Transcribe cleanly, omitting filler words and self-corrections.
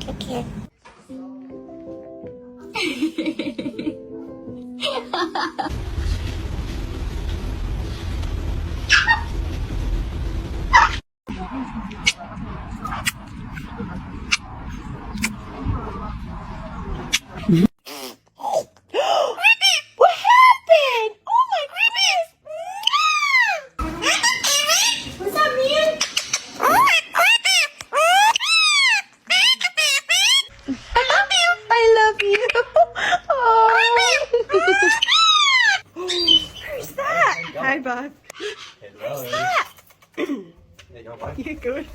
Okay. What happened? Oh my goodness! What's that mean? I love you. I love you. Oh. Who's that? Hi, Bob. Hello. Who's that? There you go, bud. You good?